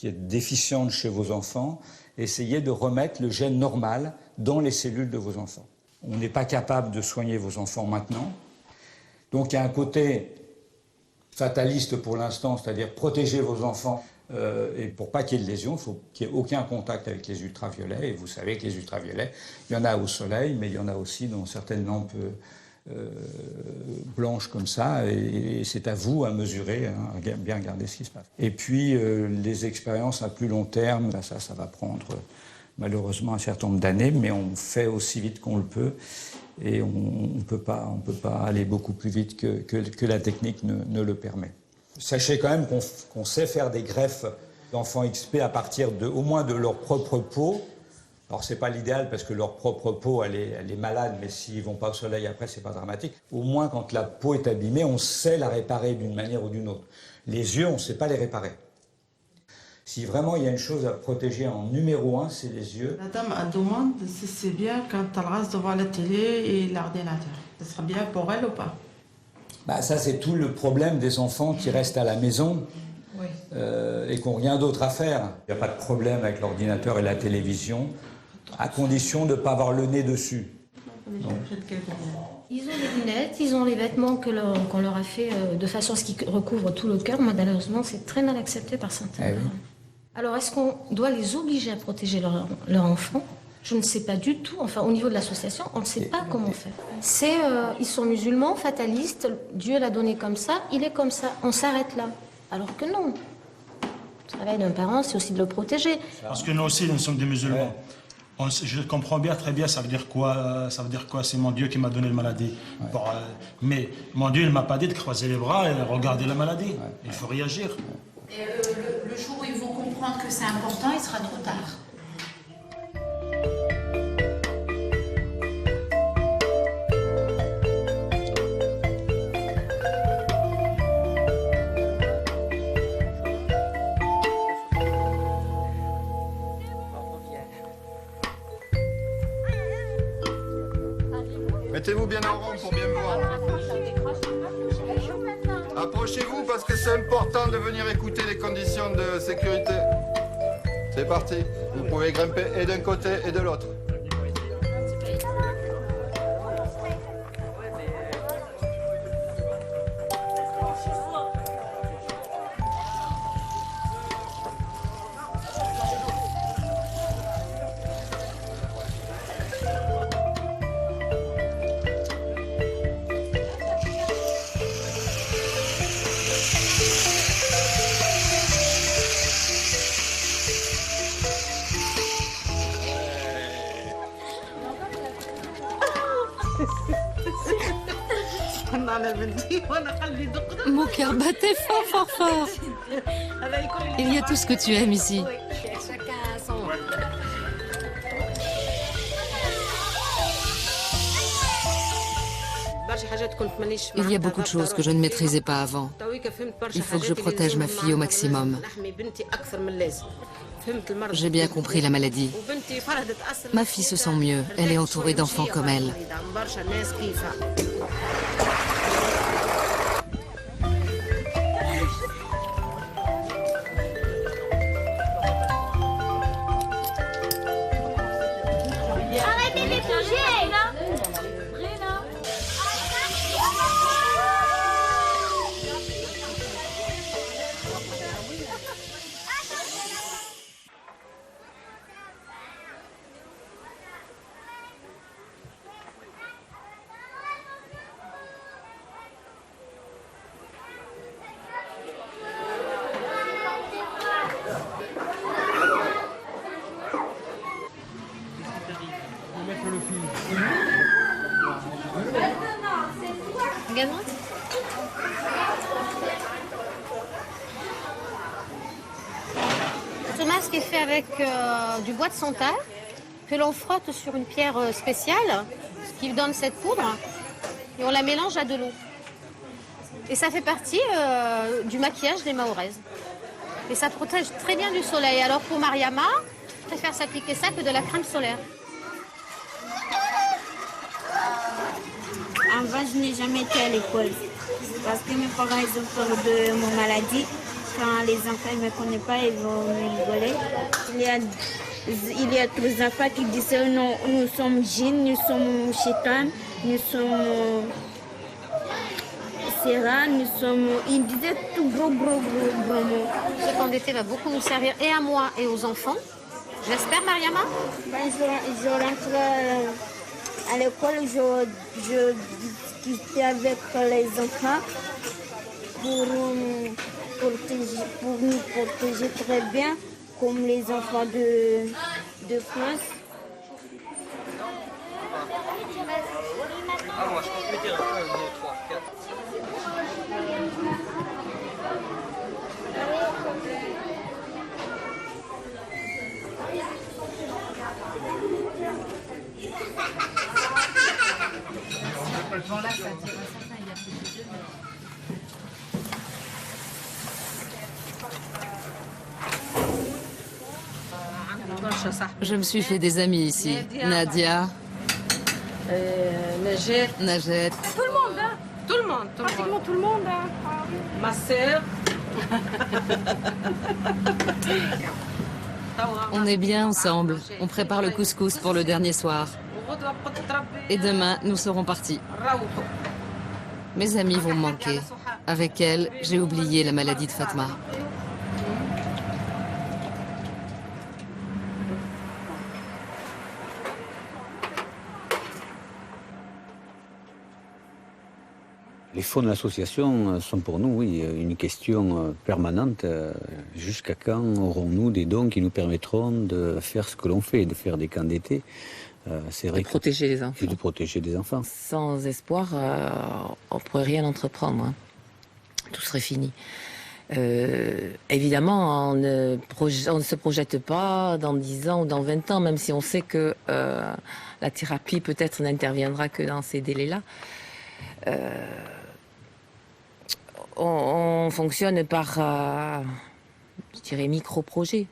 est déficiente chez vos enfants, essayer de remettre le gène normal dans les cellules de vos enfants. On n'est pas capable de soigner vos enfants maintenant. Donc il y a un côté fataliste pour l'instant, c'est-à-dire protéger vos enfants et pour pas qu'il y ait de lésions, il faut qu'il n'y ait aucun contact avec les ultraviolets. Et vous savez que les ultraviolets, il y en a au soleil, mais il y en a aussi dans certaines lampes blanches comme ça. Et c'est à vous à mesurer, hein, à bien regarder ce qui se passe. Et puis les expériences à plus long terme, ça va prendre malheureusement un certain nombre d'années, mais on fait aussi vite qu'on le peut. Et on ne peut pas aller beaucoup plus vite que la technique ne le permet. Sachez quand même qu'on sait faire des greffes d'enfants XP à partir au moins de leur propre peau. Alors c'est pas l'idéal parce que leur propre peau elle est malade, mais s'ils vont pas au soleil après c'est pas dramatique. Au moins quand la peau est abîmée, on sait la réparer d'une manière ou d'une autre. Les yeux, on ne sait pas les réparer. Si vraiment il y a une chose à protéger en numéro 1, c'est les yeux. La dame elle demande si c'est bien quand elle reste devant la télé et l'ordinateur. Ce sera bien pour elle ou pas? Ça, c'est tout le problème des enfants qui restent à la maison et qui n'ont rien d'autre à faire. Il n'y a pas de problème avec l'ordinateur et la télévision, à condition de ne pas avoir le nez dessus. Donc. Ils ont les lunettes, ils ont les vêtements qu'on leur a fait de façon à ce qu'ils recouvrent tout le corps. Malheureusement, c'est très mal accepté par certains parents. Oui. Alors, est-ce qu'on doit les obliger à protéger leur enfant? Je ne sais pas du tout. Enfin, au niveau de l'association, on ne sait pas comment faire. Ils sont musulmans, fatalistes. Dieu l'a donné comme ça, il est comme ça. On s'arrête là. Alors que non. Le travail d'un parent, c'est aussi de le protéger. Parce que nous aussi, nous sommes des musulmans. Je comprends bien, très bien, ça veut dire quoi? C'est mon Dieu qui m'a donné la maladie. Mais mon Dieu, il ne m'a pas dit de croiser les bras et regarder la maladie. Il faut réagir. Et le jour où ils vont comprendre que c'est important, il sera trop tard. Mettez-vous bien en rond pour bien me voir. Approchez-vous parce que c'est important de venir écouter les conditions de sécurité. C'est parti. Vous pouvez grimper et d'un côté et de l'autre. Mon cœur battait fort, fort, fort. Il y a tout ce que tu aimes ici. Il y a beaucoup de choses que je ne maîtrisais pas avant. Il faut que je protège ma fille au maximum. J'ai bien compris la maladie. Ma fille se sent mieux. Elle est entourée d'enfants comme elle. Arrêtez de bouger, là. Regarde-moi. Ce masque est fait avec du bois de santal que l'on frotte sur une pierre spéciale, ce qui donne cette poudre, et on la mélange à de l'eau. Et ça fait partie du maquillage des Mahoraises. Et ça protège très bien du soleil. Alors pour Mariama, je préfère s'appliquer ça que de la crème solaire. Avant, je n'ai jamais été à l'école parce que mes parents ils ont peur de mon maladie. Quand les enfants ne me connaissent pas, ils vont me rigoler. Il y a il y a trois enfants qui disent non, nous sommes djinns, nous sommes chétans, nous sommes serrans, nous sommes... Ils disaient tout gros mots. Ce qu'endetté va beaucoup nous servir et à moi et aux enfants. J'espère, Mariama. Je rentre à l'école, je discutais avec les enfants pour nous protéger très bien, comme les enfants de France. Je me suis fait des amis ici. Nadia, Najet. Tout le monde, hein? Tout le monde. Pratiquement tout le monde, hein? Ma sœur. On est bien ensemble. On prépare le couscous pour le dernier soir. Et demain, nous serons partis. Mes amis vont me manquer. Avec elles, j'ai oublié la maladie de Fatma. Les fonds de l'association sont pour nous, oui, une question permanente. Jusqu'à quand aurons-nous des dons qui nous permettront de faire ce que l'on fait, de faire des camps d'été? C'est vrai, de protéger les enfants. Et de protéger des enfants. Sans espoir, on ne pourrait rien entreprendre. Hein. Tout serait fini. Évidemment, on ne se projette pas dans 10 ans ou dans 20 ans, même si on sait que la thérapie peut-être n'interviendra que dans ces délais-là. On fonctionne par, je dirais, micro-projets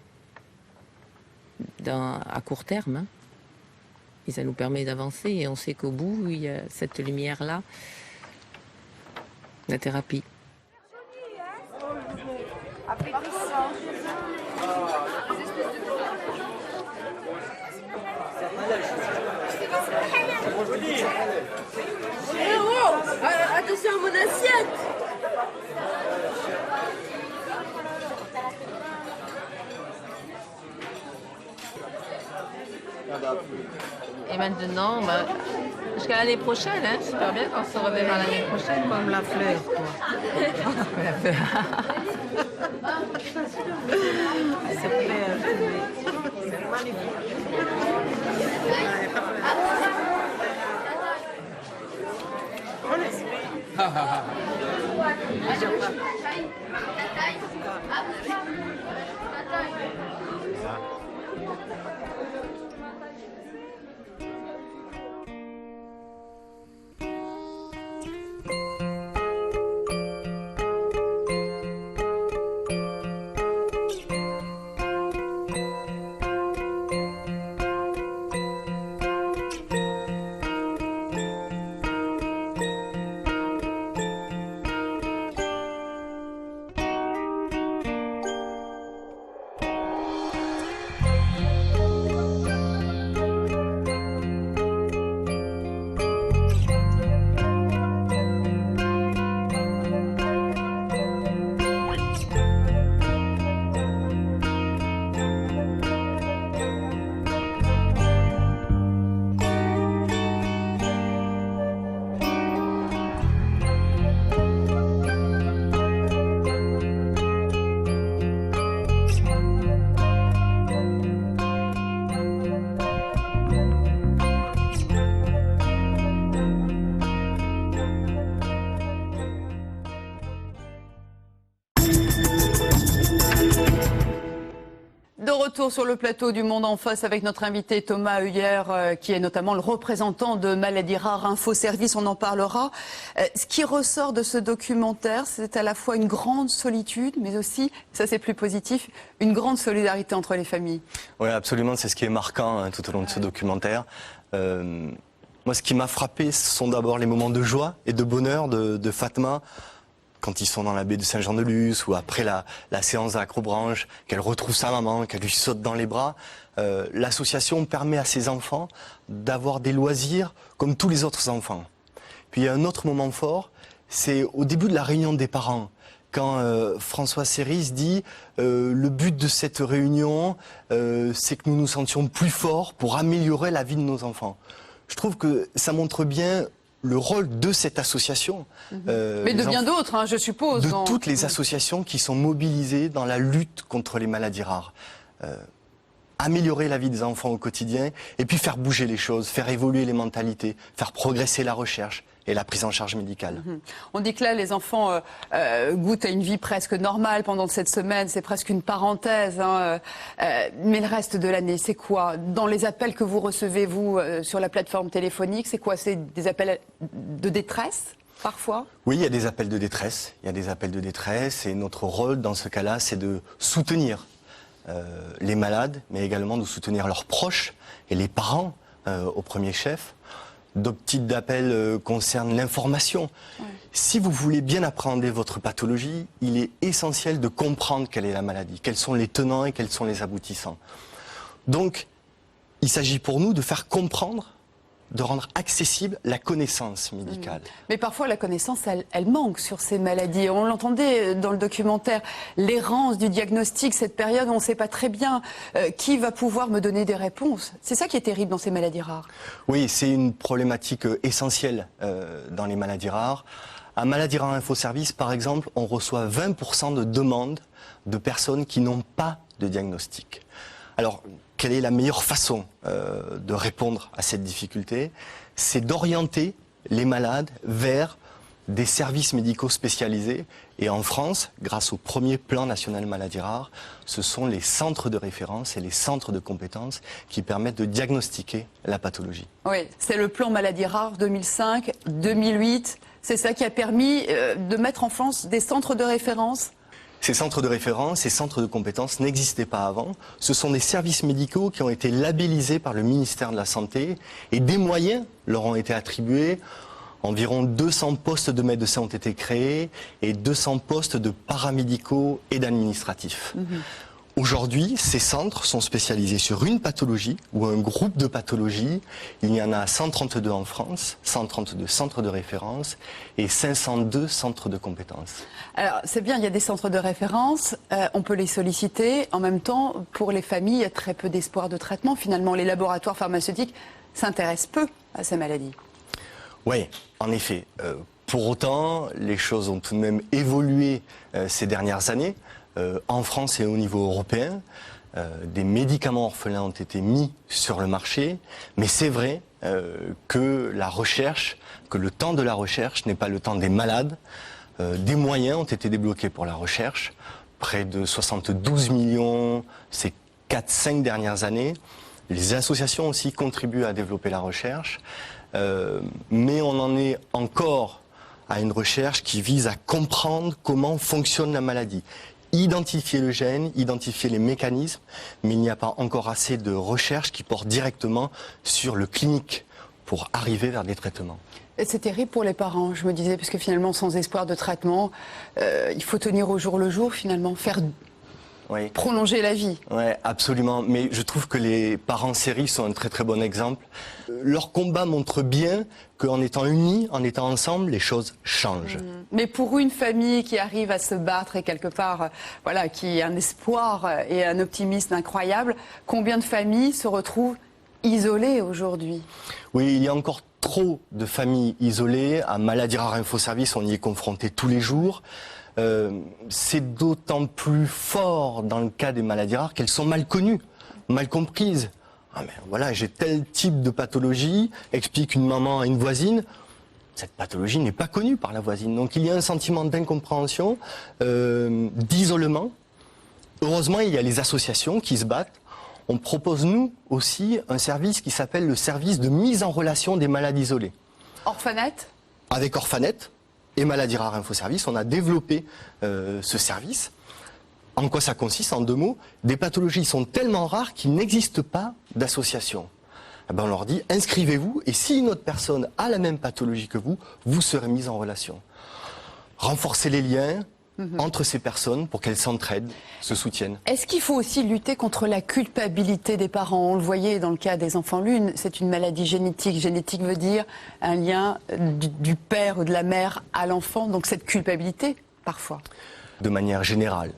à court terme. Hein. Et ça nous permet d'avancer et on sait qu'au bout, il y a cette lumière-là, la thérapie. Attention à mon assiette! Et maintenant, jusqu'à l'année prochaine, hein, j'espère bien qu'on se reverra l'année prochaine. Comme la fleur, quoi. La fleur. C'est magnifique. De retour sur le plateau du Monde en face avec notre invité Thomas Heuyer, qui est notamment le représentant de Maladies Rares Info Service, on en parlera. Ce qui ressort de ce documentaire, c'est à la fois une grande solitude, mais aussi, ça c'est plus positif, une grande solidarité entre les familles. Oui, absolument, c'est ce qui est marquant hein, tout au long de ce documentaire. Moi, ce qui m'a frappé, ce sont d'abord les moments de joie et de bonheur de Fatma. quand ils sont dans la baie de Saint-Jean-de-Luz ou après la séance à Acrobranche, qu'elle retrouve sa maman, qu'elle lui saute dans les bras. L'association permet à ces enfants d'avoir des loisirs comme tous les autres enfants. Puis il y a un autre moment fort, c'est au début de la réunion des parents, quand François Séris dit le but de cette réunion, c'est que nous nous sentions plus forts pour améliorer la vie de nos enfants. Je trouve que ça montre bien le rôle de cette association. Mais de bien d'autres, hein, je suppose. De toutes les associations qui sont mobilisées dans la lutte contre les maladies rares. Améliorer la vie des enfants au quotidien et puis faire bouger les choses, faire évoluer les mentalités, faire progresser la recherche et la prise en charge médicale. On dit que là, les enfants goûtent à une vie presque normale pendant cette semaine, c'est presque une parenthèse. Hein, mais le reste de l'année, c'est quoi? Dans les appels que vous recevez, vous, sur la plateforme téléphonique, c'est quoi? C'est des appels de détresse parfois? Oui, il y a des appels de détresse. Il y a des appels de détresse et notre rôle dans ce cas-là, c'est de soutenir les malades, mais également de soutenir leurs proches et les parents au premier chef. D'autres types d'appels concernent l'information. Ouais. Si vous voulez bien appréhender votre pathologie, il est essentiel de comprendre quelle est la maladie, quels sont les tenants et quels sont les aboutissants. Donc, il s'agit pour nous de faire comprendre, de rendre accessible la connaissance médicale. Mais parfois la connaissance, elle manque sur ces maladies. On l'entendait dans le documentaire, l'errance du diagnostic, cette période où on ne sait pas très bien qui va pouvoir me donner des réponses. C'est ça qui est terrible dans ces maladies rares. Oui, c'est une problématique essentielle dans les maladies rares. À Maladies Rares Info Service, par exemple, on reçoit 20% de demandes de personnes qui n'ont pas de diagnostic. Alors, quelle est la meilleure façon de répondre à cette difficulté? C'est d'orienter les malades vers des services médicaux spécialisés. Et en France, grâce au premier plan national maladies rares, ce sont les centres de référence et les centres de compétences qui permettent de diagnostiquer la pathologie. Oui, c'est le plan maladies rares 2005-2008. C'est ça qui a permis de mettre en France des centres de référence. Ces centres de référence, ces centres de compétences n'existaient pas avant. Ce sont des services médicaux qui ont été labellisés par le ministère de la Santé et des moyens leur ont été attribués. Environ 200 postes de médecins ont été créés et 200 postes de paramédicaux et d'administratifs. Aujourd'hui, ces centres sont spécialisés sur une pathologie ou un groupe de pathologies. Il y en a 132 en France, 132 centres de référence et 502 centres de compétences. Alors, c'est bien, il y a des centres de référence, on peut les solliciter. En même temps, pour les familles, il y a très peu d'espoir de traitement. Finalement, les laboratoires pharmaceutiques s'intéressent peu à ces maladies. Oui, en effet. Pour autant, les choses ont tout de même évolué ces dernières années. En France et au niveau européen, des médicaments orphelins ont été mis sur le marché, mais c'est vrai que la recherche, que le temps de la recherche n'est pas le temps des malades. Des moyens ont été débloqués pour la recherche, près de 72 millions ces 4-5 dernières années. Les associations aussi contribuent à développer la recherche, mais on en est encore à une recherche qui vise à comprendre comment fonctionne la maladie. Identifier le gène, identifier les mécanismes, mais il n'y a pas encore assez de recherche qui porte directement sur le clinique pour arriver vers des traitements. C'est terrible pour les parents, je me disais, parce que finalement, sans espoir de traitement, il faut tenir au jour le jour, finalement, faire prolonger la vie. Oui, absolument. Mais je trouve que les parents séries sont un très très bon exemple. Leur combat montre bien qu'en étant unis, en étant ensemble, les choses changent. Mais pour une famille qui arrive à se battre et quelque part, voilà, qui a un espoir et un optimisme incroyable, combien de familles se retrouvent isolées aujourd'hui? Oui, il y a encore trop de familles isolées. À Maladies Rares Info Service, on y est confronté tous les jours. C'est d'autant plus fort dans le cas des maladies rares qu'elles sont mal connues, mal comprises. Ah mais voilà, j'ai tel type de pathologie, explique une maman à une voisine. Cette pathologie n'est pas connue par la voisine. Donc il y a un sentiment d'incompréhension, d'isolement. Heureusement, il y a les associations qui se battent. On propose, nous, aussi, un service qui s'appelle le service de mise en relation des malades isolés. Orphanet ? Avec Orphanet et Maladies Rares Info Service, on a développé ce service. En quoi ça consiste? En 2 mots, des pathologies sont tellement rares qu'il n'existe pas d'association. Eh ben on leur dit, inscrivez-vous, et si une autre personne a la même pathologie que vous, vous serez mis en relation. renforcer les liens entre ces personnes pour qu'elles s'entraident, se soutiennent. Est-ce qu'il faut aussi lutter contre la culpabilité des parents? On le voyait dans le cas des enfants lunes, c'est une maladie génétique. Génétique veut dire un lien du père ou de la mère à l'enfant, donc cette culpabilité, parfois. De manière générale,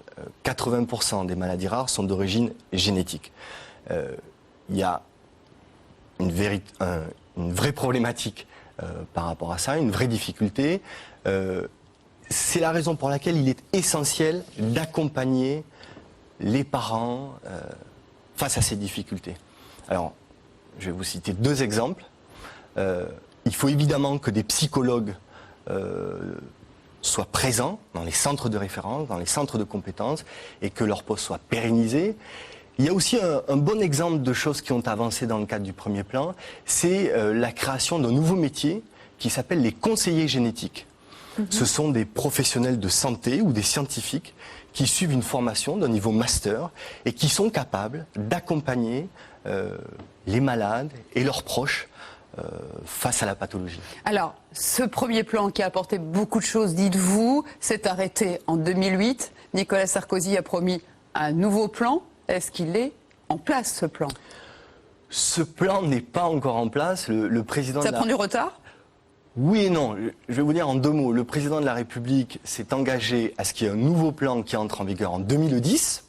80% des maladies rares sont d'origine génétique. Il y a une vraie problématique par rapport à ça, une vraie difficulté. C'est la raison pour laquelle il est essentiel d'accompagner les parents face à ces difficultés. Alors, je vais vous citer 2 exemples. Il faut évidemment que des psychologues soient présents dans les centres de référence, dans les centres de compétences, et que leur poste soit pérennisé. Il y a aussi un bon exemple de choses qui ont avancé dans le cadre du premier plan, c'est la création d'un nouveau métier qui s'appelle les conseillers génétiques. Ce sont des professionnels de santé ou des scientifiques qui suivent une formation d'un niveau master et qui sont capables d'accompagner les malades et leurs proches face à la pathologie. Alors, ce premier plan qui a apporté beaucoup de choses, dites-vous, s'est arrêté en 2008. Nicolas Sarkozy a promis un nouveau plan. Est-ce qu'il est en place, ce plan? Ce plan n'est pas encore en place. Le président Ça prend du retard? Oui et non. Je vais vous dire en 2 mots. Le président de la République s'est engagé à ce qu'il y ait un nouveau plan qui entre en vigueur en 2010.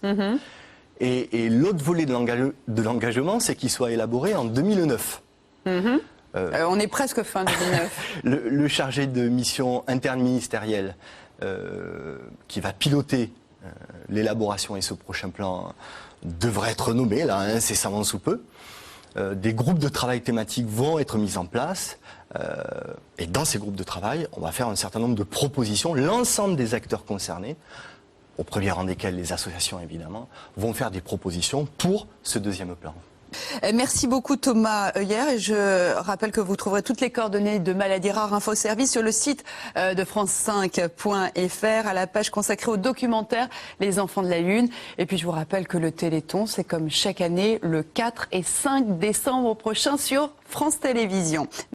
Et l'autre volet de l'engagement, c'est qu'il soit élaboré en 2009. On est presque fin 2009. Le chargé de mission interministérielle qui va piloter l'élaboration et ce prochain plan devrait être nommé, là, incessamment sous peu. Des groupes de travail thématiques vont être mis en place. Et dans ces groupes de travail, on va faire un certain nombre de propositions. L'ensemble des acteurs concernés, au premier rang desquels les associations évidemment, vont faire des propositions pour ce deuxième plan. Merci beaucoup Thomas Heuillère, et je rappelle que vous trouverez toutes les coordonnées de Maladies Rares Info Service sur le site de france5.fr à la page consacrée au documentaire Les Enfants de la Lune. Et puis je vous rappelle que le Téléthon, c'est comme chaque année le 4 et 5 décembre prochain sur France Télévisions.